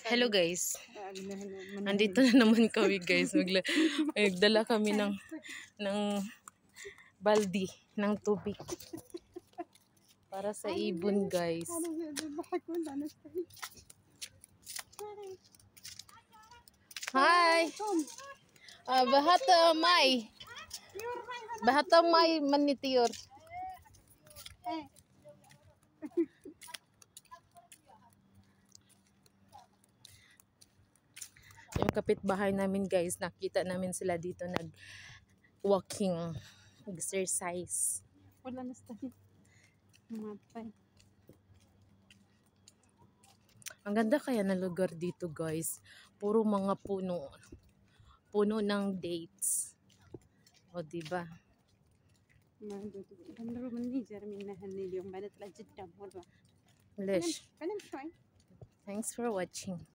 Hello guys. Nandito na naman kami guys. Nagdala kami ng baldi ng tubig para sa ibon guys. Hi. Bahata may manitiyor. Yung kapitbahay namin guys, nakita namin sila dito nag-walking, exercise. Wala na stay. Matay. Ang ganda kaya ng lugar dito guys. Puro mga puno. Puno ng dates. O diba? Lish. Thanks for watching.